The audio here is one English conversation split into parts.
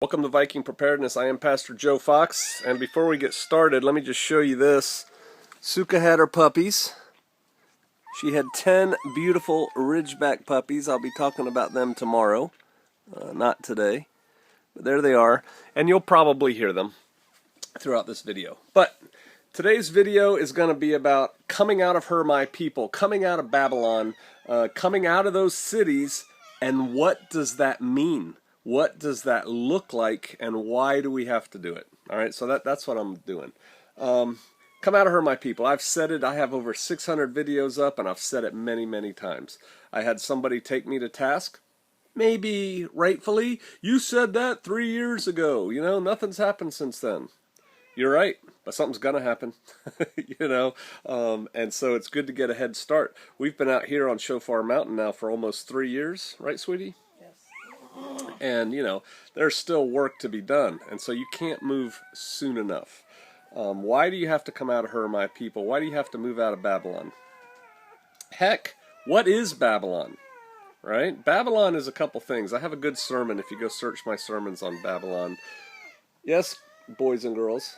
Welcome to Viking Preparedness. I am Pastor Joe Fox, and before we get started, let me just show you this. Suka had her puppies. She had 10 beautiful Ridgeback puppies. I'll be talking about them tomorrow, not today. But there they are, and you'll probably hear them throughout this video. But today's video is going to be about coming out of her, my people, coming out of Babylon, coming out of those cities, and what does that mean? What does that look like, and why do we have to do it? All right, so that's what I'm doing. Come out of her, my people. I've said it. I have over 600 videos up, and I've said it many, many times. I had somebody take me to task, maybe rightfully. You said that 3 years ago. You know, nothing's happened since then. You're right, but something's going to happen, and so it's good to get a head start. We've been out here on Shofar Mountain now for almost 3 years, right, sweetie? And, there's still work to be done. And so you can't move soon enough. Why do you have to come out of her, my people? Why do you have to move out of Babylon? Heck, what is Babylon? Right? Babylon is a couple things. I have a good sermon if you go search my sermons on Babylon. Yes, boys and girls.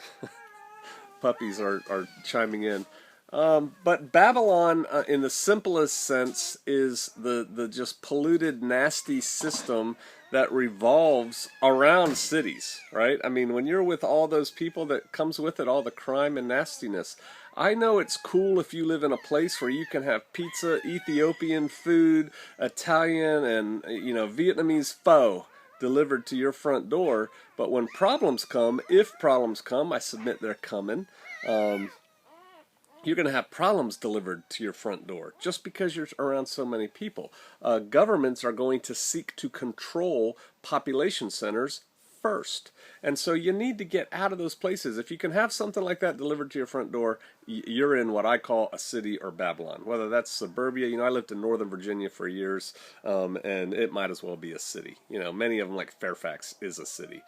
Puppies are chiming in. But Babylon, in the simplest sense, is the just polluted, nasty system that revolves around cities, right? I mean, when you're with all those people that comes with it, all the crime and nastiness. I know it's cool if you live in a place where you can have pizza, Ethiopian food, Italian, and, Vietnamese pho delivered to your front door. But when problems come, if problems come, I submit they're coming, you're going to have problems delivered to your front door just because you're around so many people. Governments are going to seek to control population centers first. And so you need to get out of those places. If you can have something like that delivered to your front door, you're in what I call a city or Babylon. Whether that's suburbia, I lived in Northern Virginia for years, and it might as well be a city. Many of them, like Fairfax, is a city.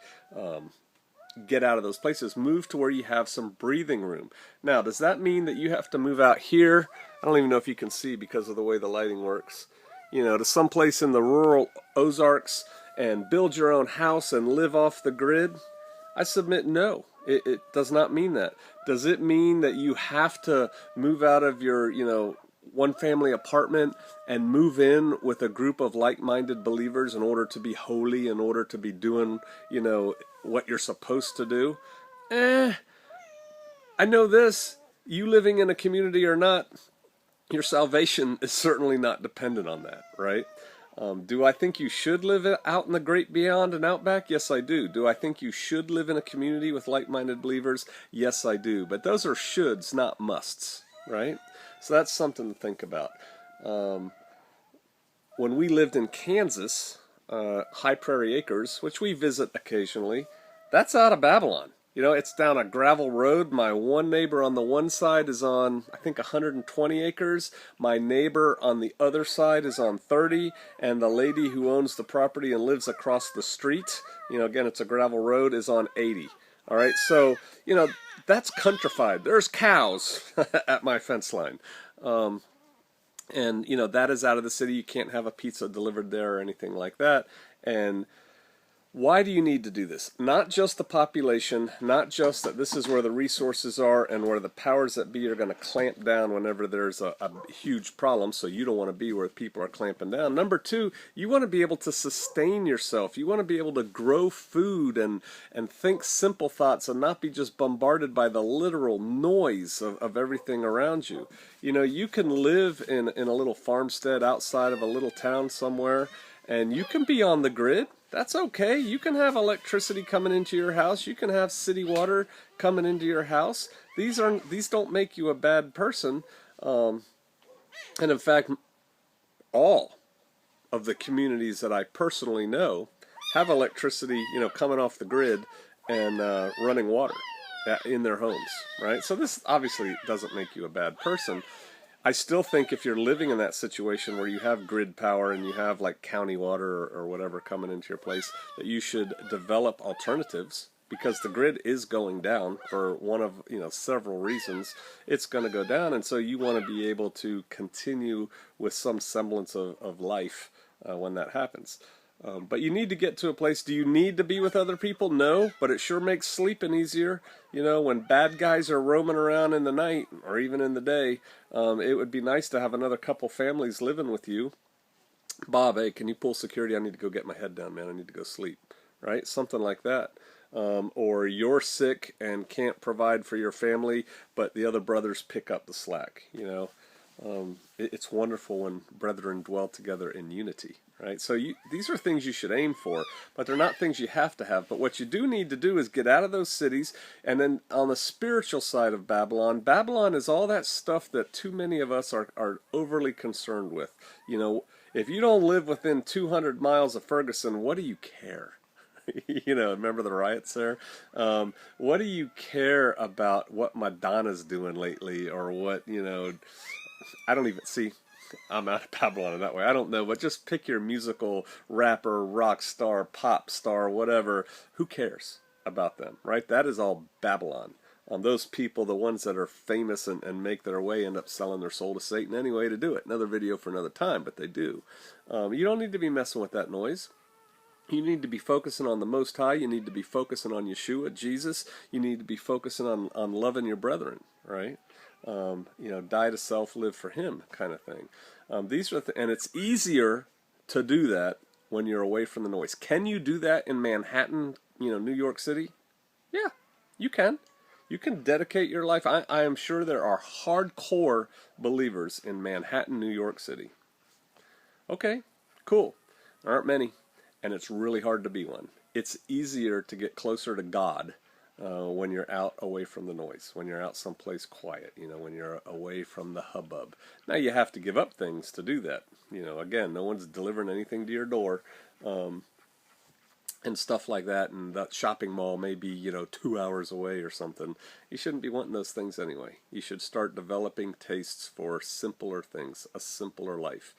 Get out of those places, move to where you have some breathing room. Now, does that mean that you have to move out here? I don't even know if you can see because of the way the lighting works. To someplace in the rural Ozarks and build your own house and live off the grid? I submit no. It does not mean that. Does it mean that you have to move out of your, one family apartment and move in with a group of like-minded believers in order to be holy, in order to be doing, what you're supposed to do? I know this. You living in a community or not, your salvation is certainly not dependent on that, right? Do I think you should live out in the great beyond and outback? Yes, I do. Do I think you should live in a community with like-minded believers? Yes, I do. But those are shoulds, not musts, right? So that's something to think about. When we lived in Kansas, High Prairie Acres, which we visit occasionally, that's out of Babylon. It's down a gravel road. My one neighbor on the one side is on, I think, 120 acres. My neighbor on the other side is on 30. And the lady who owns the property and lives across the street, again, it's a gravel road, is on 80. All right, so, that's countrified. There's cows at my fence line. And, that is out of the city. You can't have a pizza delivered there or anything like that. And why do you need to do this? Not just the population, not just that this is where the resources are and where the powers that be are going to clamp down whenever there's a huge problem, so you don't want to be where people are clamping down. Number two, you want to be able to sustain yourself. You want to be able to grow food and think simple thoughts and not be just bombarded by the literal noise of everything around you. You can live in a little farmstead outside of a little town somewhere, and you can be on the grid. That's okay. You can have electricity coming into your house. You can have city water coming into your house. These don't make you a bad person. And in fact, all of the communities that I personally know have electricity, coming off the grid and running water in their homes, right? So this obviously doesn't make you a bad person. I still think if you're living in that situation where you have grid power and you have like county water or whatever coming into your place, that you should develop alternatives, because the grid is going down for one of several reasons. It's going to go down, and so you want to be able to continue with some semblance of life when that happens. But you need to get to a place. Do you need to be with other people? No, but it sure makes sleeping easier. You know, when bad guys are roaming around in the night or even in the day, it would be nice to have another couple families living with you. Bob, hey, can you pull security? I need to go get my head down, man. I need to go sleep. Right? Something like that. Or you're sick and can't provide for your family, but the other brothers pick up the slack. You know, it's wonderful when brethren dwell together in unity, right? So these are things you should aim for, but they're not things you have to have. But what you do need to do is get out of those cities, and then on the spiritual side of Babylon, Babylon is all that stuff that too many of us are overly concerned with. You know, if you don't live within 200 miles of Ferguson, what do you care? You know, remember the riots there? What do you care about what Madonna's doing lately, or what, you know, I don't even see. I'm out of Babylon in that way. I don't know, but just pick your musical rapper, rock star, pop star, whatever. Who cares about them, right? That is all Babylon. Those people, the ones that are famous and make their way, end up selling their soul to Satan anyway to do it. Another video for another time, but they do. You don't need to be messing with that noise. You need to be focusing on the Most High. You need to be focusing on Yeshua, Jesus. You need to be focusing on loving your brethren, right? You know, die to self, live for Him, kind of thing. These are and it's easier to do that when you're away from the noise. Can you do that in Manhattan, you know, New York City? Yeah, you can. You can dedicate your life. I am sure there are hardcore believers in Manhattan, New York City. Okay, cool. There aren't many. And it's really hard to be one. It's easier to get closer to God when you're out away from the noise, when you're out someplace quiet, you know, when you're away from the hubbub. Now you have to give up things to do that. You know, again, no one's delivering anything to your door and stuff like that, and that shopping mall may be, you know, 2 hours away or something. You shouldn't be wanting those things anyway. You should start developing tastes for simpler things, a simpler life.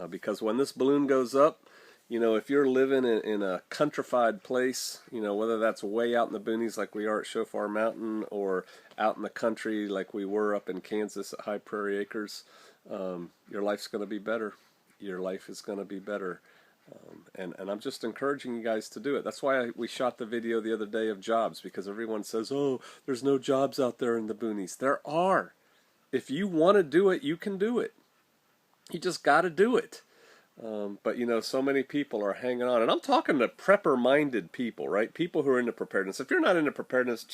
Because when this balloon goes up, you know, if you're living in a countrified place, you know, whether that's way out in the boonies like we are at Shofar Mountain, or out in the country like we were up in Kansas at High Prairie Acres, your life's going to be better. Your life is going to be better. And I'm just encouraging you guys to do it. That's why we shot the video the other day of jobs, because everyone says, oh, there's no jobs out there in the boonies. There are. If you want to do it, you can do it. You just got to do it. But, you know, so many people are hanging on. And I'm talking to prepper-minded people, right? People who are into preparedness. If you're not into preparedness,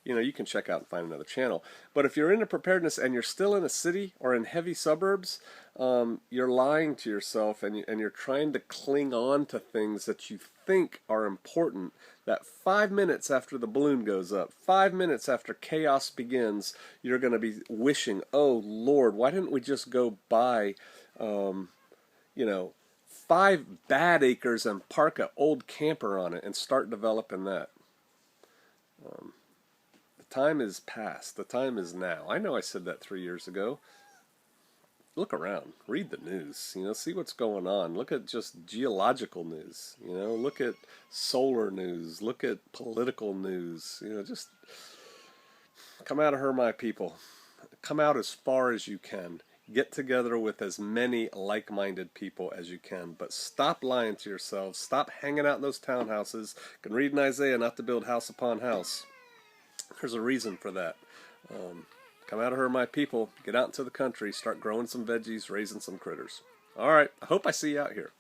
you know, you can check out and find another channel. But if you're into preparedness and you're still in a city or in heavy suburbs, you're lying to yourself, and you're trying to cling on to things that you think are important, that 5 minutes after the balloon goes up, 5 minutes after chaos begins, you're going to be wishing, oh, Lord, why didn't we just go buy... you know, 5 bad acres and park an old camper on it and start developing that. The time is past. The time is now. I know I said that 3 years ago. Look around. Read the news. You know, see what's going on. Look at just geological news. You know, look at solar news. Look at political news. You know, just come out of her, my people. Come out as far as you can. Get together with as many like-minded people as you can, but stop lying to yourselves. Stop hanging out in those townhouses. You can read in Isaiah not to build house upon house. There's a reason for that. Come out of her, my people. Get out into the country. Start growing some veggies, raising some critters. All right. I hope I see you out here.